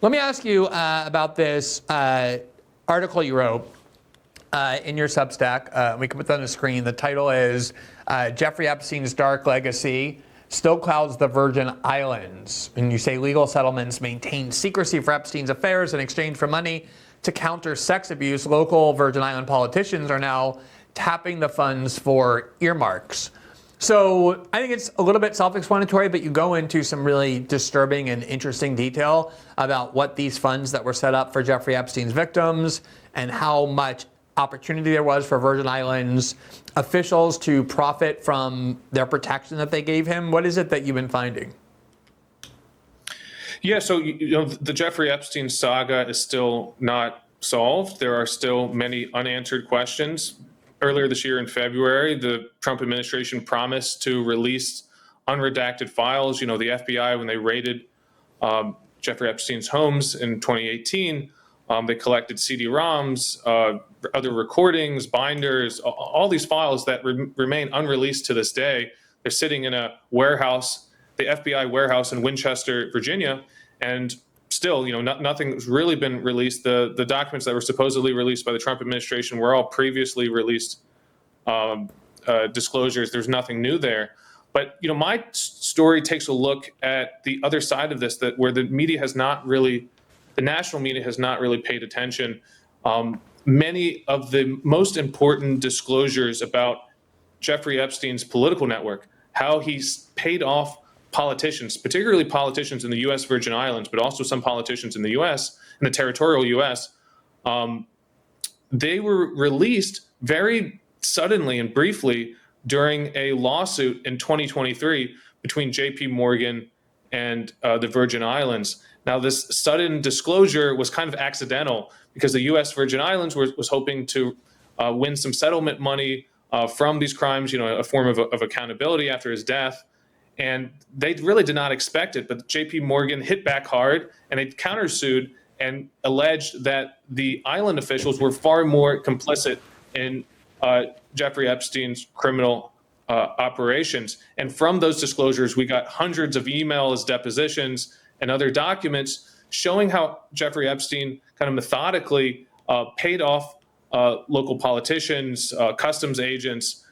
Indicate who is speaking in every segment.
Speaker 1: Let me ask you about this article you wrote in your Substack. We can put that on the screen. The title is Jeffrey Epstein's Dark Legacy Still Clouds the Virgin Islands. And you say legal settlements maintain secrecy for Epstein's affairs in exchange for money to counter sex abuse. Local Virgin Island politicians are now tapping the funds for earmarks. So I think it's a little bit self-explanatory, but you go into some really disturbing and interesting detail about what these funds that were set up for Jeffrey Epstein's victims and how much opportunity there was for Virgin Islands officials to profit from their protection that they gave him. What is it that you've been finding?
Speaker 2: Yeah, so the Jeffrey Epstein saga is still not solved. There are still many unanswered questions. Earlier this year in February, the Trump administration promised to release unredacted files. The FBI, when they raided Jeffrey Epstein's homes in 2018, they collected CD-ROMs, other recordings, binders, all these files that remain unreleased to this day. They're sitting in a warehouse, the FBI warehouse in Winchester, Virginia, and still, nothing's really been released. The documents that were supposedly released by the Trump administration were all previously released disclosures. There's nothing new there. But, my story takes a look at the other side of this, that where the national media has not really paid attention. Many of the most important disclosures about Jeffrey Epstein's political network, how he's paid off politicians, particularly politicians in the U.S. Virgin Islands, but also some politicians in the U.S., in the territorial U.S., they were released very suddenly and briefly during a lawsuit in 2023 between J.P. Morgan and the Virgin Islands. Now, this sudden disclosure was kind of accidental because the U.S. Virgin Islands was hoping to win some settlement money from these crimes, a form of accountability after his death. And they really did not expect it, but J.P. Morgan hit back hard and they countersued and alleged that the island officials were far more complicit in Jeffrey Epstein's criminal operations. And from those disclosures, we got hundreds of emails, depositions, and other documents showing how Jeffrey Epstein kind of methodically paid off local politicians, customs agents,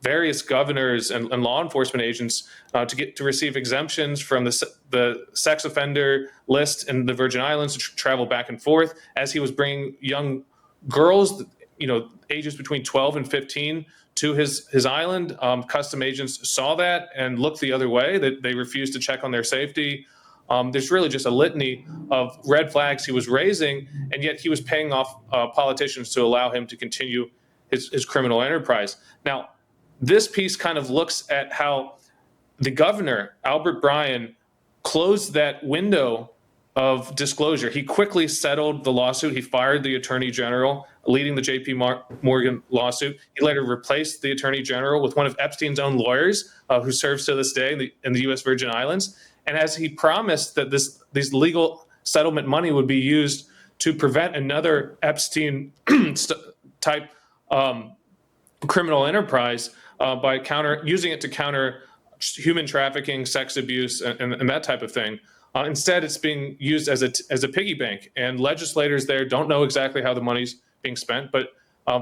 Speaker 2: various governors and law enforcement agents to receive exemptions from the sex offender list in the Virgin Islands to travel back and forth as he was bringing young girls, ages between 12 and 15 to his island. Custom agents saw that and looked the other way, that they refused to check on their safety. There's really just a litany of red flags he was raising, and yet he was paying off politicians to allow him to continue his criminal enterprise. Now, this piece kind of looks at how the governor, Albert Bryan, closed that window of disclosure. He quickly settled the lawsuit. He fired the attorney general leading the J.P. Morgan lawsuit. He later replaced the attorney general with one of Epstein's own lawyers, who serves to this day in the U.S. Virgin Islands. And as he promised that this legal settlement money would be used to prevent another Epstein type criminal enterprise by using it to counter human trafficking, sex abuse, and that type of thing. Instead, it's being used as a piggy bank, and legislators there don't know exactly how the money's being spent. But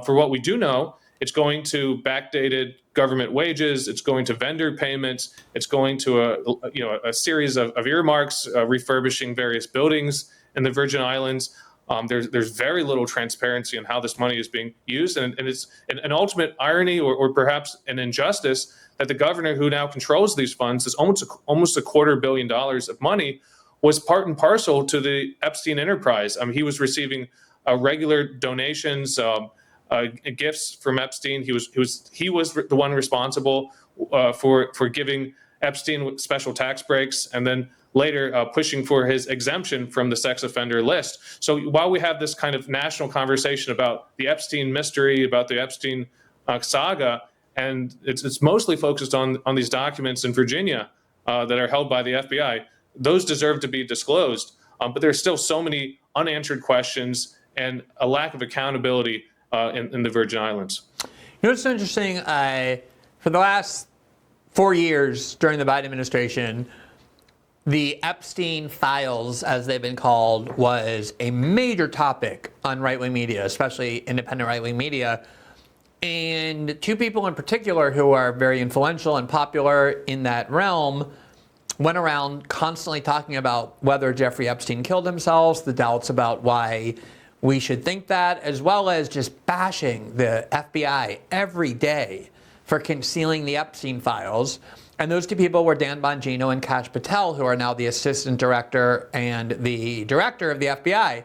Speaker 2: for what we do know, it's going to backdated government wages. It's going to vendor payments. It's going to a series of earmarks, refurbishing various buildings in the Virgin Islands. There's very little transparency on how this money is being used, and it's an ultimate irony or perhaps an injustice that the governor who now controls these funds, is almost $250 million of money, was part and parcel to the Epstein enterprise. He was receiving regular donations, gifts from Epstein. He was the one responsible for giving Epstein special tax breaks, and then later pushing for his exemption from the sex offender list. So while we have this kind of national conversation about the Epstein mystery, about the Epstein saga, and it's mostly focused on these documents in Virginia that are held by the FBI, those deserve to be disclosed. But there's still so many unanswered questions and a lack of accountability in the Virgin Islands.
Speaker 1: What's interesting, for the last 4 years during the Biden administration, The Epstein files, as they've been called, was a major topic on right-wing media, especially independent right-wing media. And two people in particular who are very influential and popular in that realm went around constantly talking about whether Jeffrey Epstein killed himself, the doubts about why we should think that, as well as just bashing the FBI every day for concealing the Epstein files. And those two people were Dan Bongino and Kash Patel, who are now the assistant director and the director of the FBI.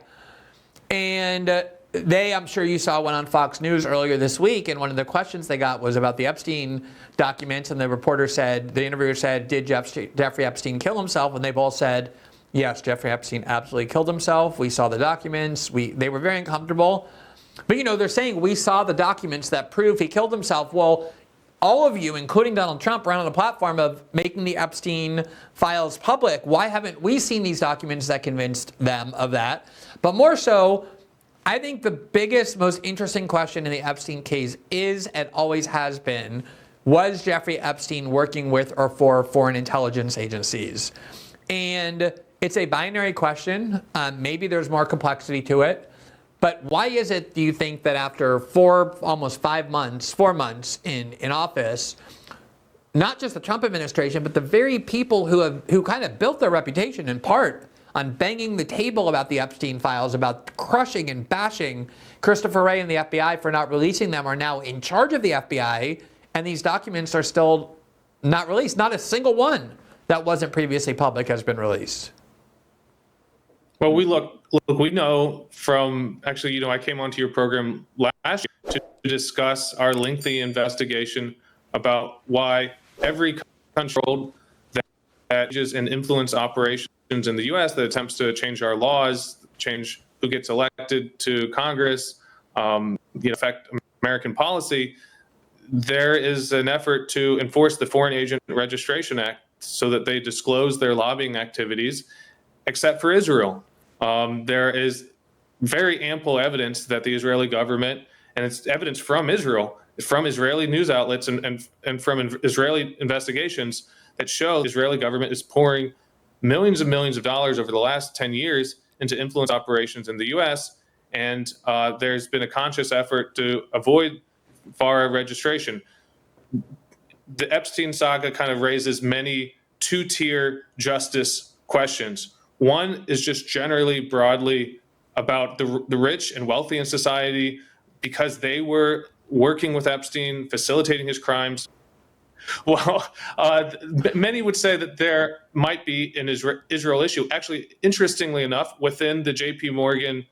Speaker 1: And they, I'm sure you saw, went on Fox News earlier this week, and one of the questions they got was about the Epstein documents, and the reporter said, the interviewer said, did Jeffrey Epstein kill himself? And they both said, yes, Jeffrey Epstein absolutely killed himself. We saw the documents. They were very uncomfortable. But, you know, they're saying we saw the documents that prove he killed himself. Well, all of you, including Donald Trump, are on the platform of making the Epstein files public. Why haven't we seen these documents that convinced them of that? But more so, I think the biggest, most interesting question in the Epstein case is, and always has been, was Jeffrey Epstein working with or for foreign intelligence agencies? And it's a binary question. Maybe there's more complexity to it. But why is it, do you think, that after almost 4 months in office, not just the Trump administration, but the very people who kind of built their reputation in part on banging the table about the Epstein files, about crushing and bashing Christopher Wray and the FBI for not releasing them, are now in charge of the FBI, and these documents are still not released? Not a single one that wasn't previously public has been released.
Speaker 2: Well, we know from, actually, you know, I came onto your program last year to discuss our lengthy investigation about why every country that engages in influence operations in the U.S. that attempts to change our laws, change who gets elected to Congress, affect American policy, there is an effort to enforce the Foreign Agent Registration Act so that they disclose their lobbying activities, except for Israel. There is very ample evidence that the Israeli government, and it's evidence from Israel, from Israeli news outlets and from Israeli investigations that show the Israeli government is pouring millions and millions of dollars over the last 10 years into influence operations in the U.S., and there's been a conscious effort to avoid FARA registration. The Epstein saga kind of raises many two-tier justice questions. One is just generally broadly about the rich and wealthy in society, because they were working with Epstein, facilitating his crimes. Well, many would say that there might be an Israel issue. Actually, interestingly enough, within the J.P. Morgan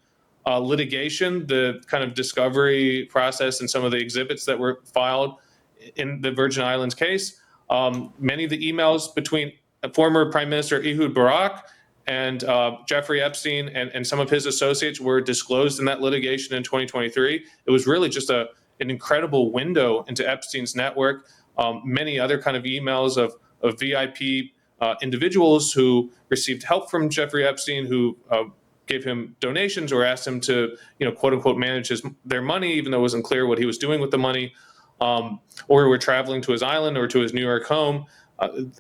Speaker 2: litigation, the kind of discovery process and some of the exhibits that were filed in the Virgin Islands case, many of the emails between former Prime Minister Ehud Barak and Jeffrey Epstein and some of his associates were disclosed in that litigation in 2023. It was really just an incredible window into Epstein's network. Many other kind of emails of VIP individuals who received help from Jeffrey Epstein, who gave him donations or asked him to, quote unquote, manage their money, even though it wasn't clear what he was doing with the money, or were traveling to his island or to his New York home.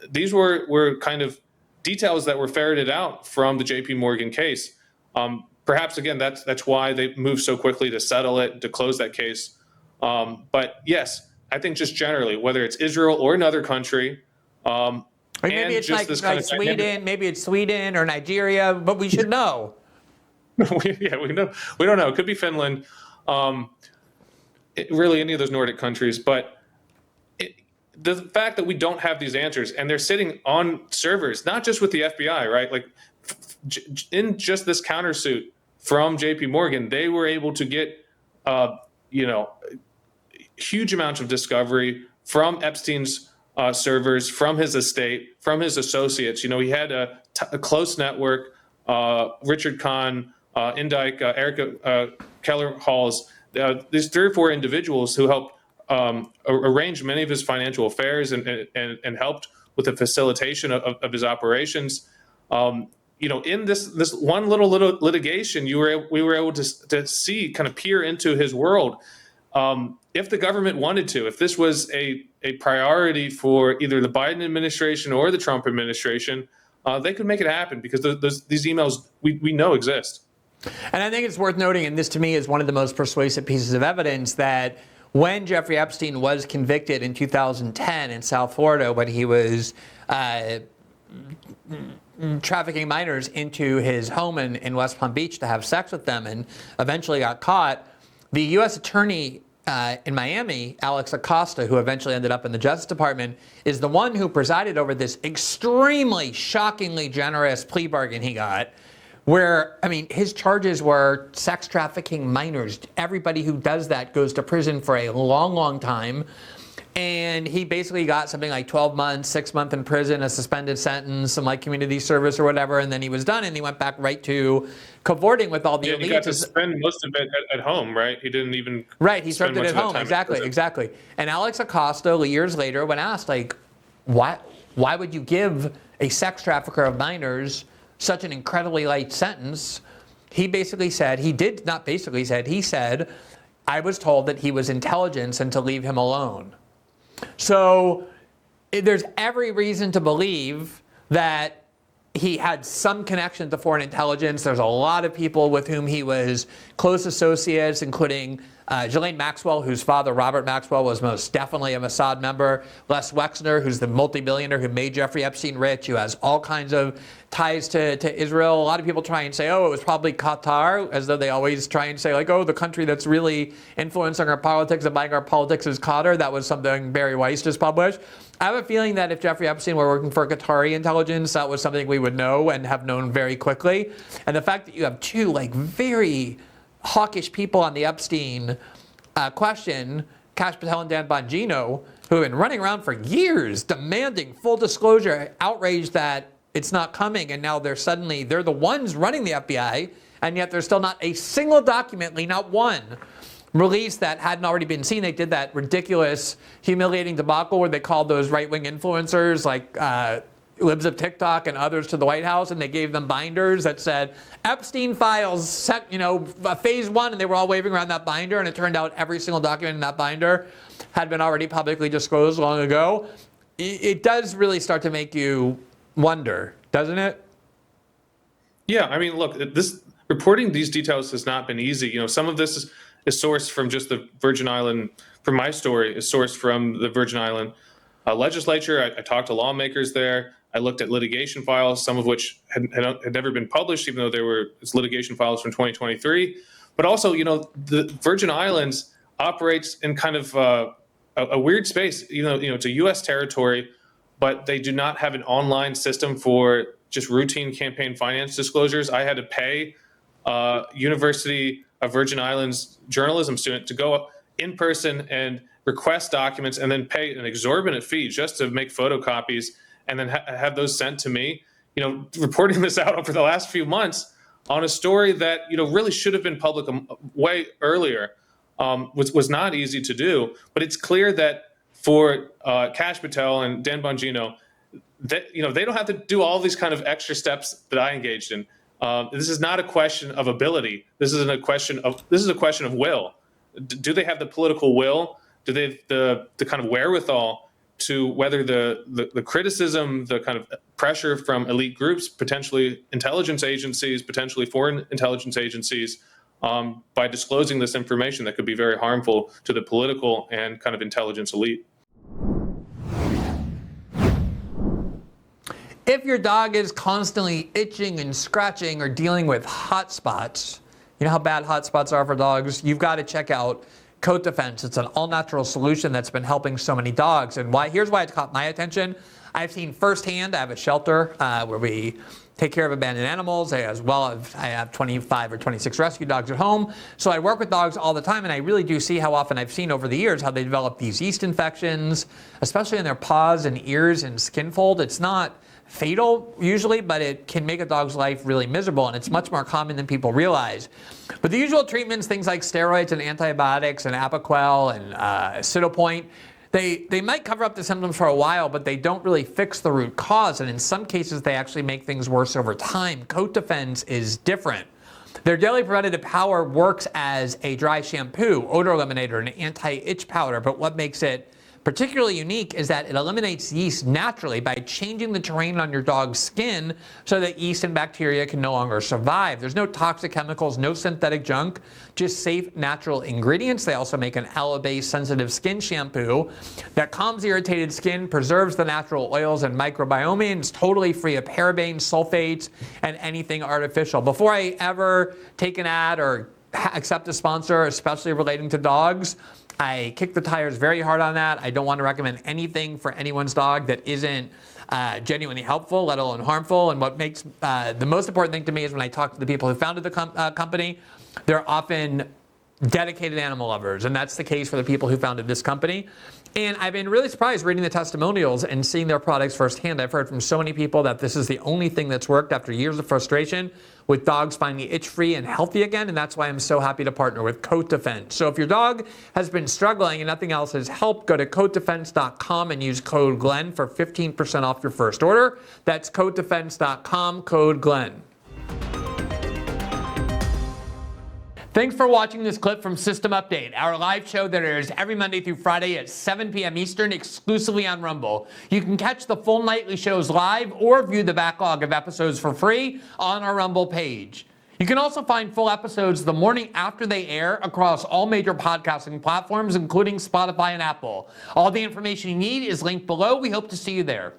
Speaker 2: These were kind of details that were ferreted out from the J.P. Morgan case. Perhaps, again, that's why they moved so quickly to settle it, to close that case. But yes, I think just generally, whether it's Israel or another country,
Speaker 1: or maybe it's like Sweden, maybe it's Sweden or Nigeria, but we should know.
Speaker 2: We don't know. It could be Finland, really any of those Nordic countries. But the fact that we don't have these answers, and they're sitting on servers, not just with the FBI, right? Like in just this countersuit from J.P. Morgan, they were able to get, huge amounts of discovery from Epstein's servers, from his estate, from his associates. He had a close network. Richard Kahn, Indike, Erica Keller Halls. These 3 or 4 individuals who helped arrange many of his financial affairs and helped with the facilitation of his operations. In this one little litigation, we were able to see, kind of peer into his world. If the government wanted to, if this was a priority for either the Biden administration or the Trump administration, they could make it happen because these emails we know exist.
Speaker 1: And I think it's worth noting, and this to me is one of the most persuasive pieces of evidence, that when Jeffrey Epstein was convicted in 2010 in South Florida, when he was trafficking minors into his home in West Palm Beach to have sex with them and eventually got caught, the U.S. attorney in Miami, Alex Acosta, who eventually ended up in the Justice Department, is the one who presided over this extremely shockingly generous plea bargain he got, where, I mean, his charges were sex trafficking minors. Everybody who does that goes to prison for a long, long time. And he basically got something like 12 months, 6 months in prison, a suspended sentence, some like community service or whatever, and then he was done, and he went back right to cavorting with all the elites.
Speaker 2: He got to spend most of it at home, right? He didn't even
Speaker 1: he spent it at home, exactly. And Alex Acosta, years later, when asked, like, why would you give a sex trafficker of minors such an incredibly light sentence? He said, I was told that he was intelligence and to leave him alone. So there's every reason to believe that he had some connection to foreign intelligence. There's a lot of people with whom he was close associates, including Ghislaine Maxwell, whose father, Robert Maxwell, was most definitely a Mossad member. Les Wexner, who's the multi-billionaire who made Jeffrey Epstein rich, who has all kinds of ties to Israel. A lot of people try and say, oh, it was probably Qatar, as though they always try and say, like, oh, the country that's really influencing our politics and buying our politics is Qatar. That was something Barry Weiss just published. I have a feeling that if Jeffrey Epstein were working for Qatari intelligence, that was something we would know and have known very quickly. And the fact that you have two, very hawkish people on the Epstein question, Kash Patel and Dan Bongino, who have been running around for years demanding full disclosure, outraged that it's not coming, and now they're the ones running the FBI, and yet there's still not a single document, not one, released that hadn't already been seen. They did that ridiculous, humiliating debacle where they called those right-wing influencers libs of TikTok and others to the White House, and they gave them binders that said Epstein files, phase 1, and they were all waving around that binder, and it turned out every single document in that binder had been already publicly disclosed long ago. It does really start to make you wonder, doesn't it?
Speaker 2: Yeah, I mean, look, reporting these details has not been easy. Some of this is sourced from just the Virgin Island. From my story, is sourced from the Virgin Island legislature. I talked to lawmakers there. I looked at litigation files, some of which had never been published, even though there were litigation files from 2023. But also, the Virgin Islands operates in kind of a weird space. It's a U.S. territory, but they do not have an online system for just routine campaign finance disclosures. I had to pay University of Virgin Islands journalism student to go in person and request documents and then pay an exorbitant fee just to make photocopies and then have those sent to me. Reporting this out over the last few months on a story that really should have been public way earlier was not easy to do. But it's clear that for Kash Patel and Dan Bongino, that they don't have to do all these kind of extra steps that I engaged in. This is not a question of ability. This is a question of will. Do they have the political will? Do they have the kind of wherewithal to weather the criticism, the kind of pressure from elite groups, potentially intelligence agencies, potentially foreign intelligence agencies, by disclosing this information that could be very harmful to the political and kind of intelligence elite?
Speaker 1: If your dog is constantly itching and scratching or dealing with hot spots, you know how bad hot spots are for dogs, you've got to check out Coat Defense. It's an all-natural solution that's been helping so many dogs. And here's why it's caught my attention. I've seen firsthand, I have a shelter where we take care of abandoned animals, as well as I have 25 or 26 rescue dogs at home. So I work with dogs all the time, and I really do see how often I've seen over the years how they develop these yeast infections, especially in their paws and ears and skin fold. It's not fatal usually, but it can make a dog's life really miserable, and it's much more common than people realize. But the usual treatments, things like steroids and antibiotics and Apoquel and Cytopoint, they might cover up the symptoms for a while, but they don't really fix the root cause, and in some cases they actually make things worse over time. Coat Defense is different. Their daily preventative power works as a dry shampoo, odor eliminator, and anti-itch powder, but what makes it particularly unique is that it eliminates yeast naturally by changing the terrain on your dog's skin so that yeast and bacteria can no longer survive. There's no toxic chemicals, no synthetic junk, just safe natural ingredients. They also make an aloe-based sensitive skin shampoo that calms irritated skin, preserves the natural oils and microbiome, and is totally free of parabens, sulfates, and anything artificial. Before I ever take an ad or accept a sponsor, especially relating to dogs, I kick the tires very hard on that. I don't want to recommend anything for anyone's dog that isn't genuinely helpful, let alone harmful. And what makes the most important thing to me is when I talk to the people who founded the company, they're often dedicated animal lovers, and that's the case for the people who founded this company. And I've been really surprised reading the testimonials and seeing their products firsthand. I've heard from so many people that this is the only thing that's worked after years of frustration with dogs finally itch-free and healthy again, and that's why I'm so happy to partner with Coat Defense. So if your dog has been struggling and nothing else has helped, go to coatdefense.com and use code Glenn for 15% off your first order. That's coatdefense.com, code Glenn. Thanks for watching this clip from System Update, our live show that airs every Monday through Friday at 7 p.m. Eastern, exclusively on Rumble. You can catch the full nightly shows live or view the backlog of episodes for free on our Rumble page. You can also find full episodes the morning after they air across all major podcasting platforms, including Spotify and Apple. All the information you need is linked below. We hope to see you there.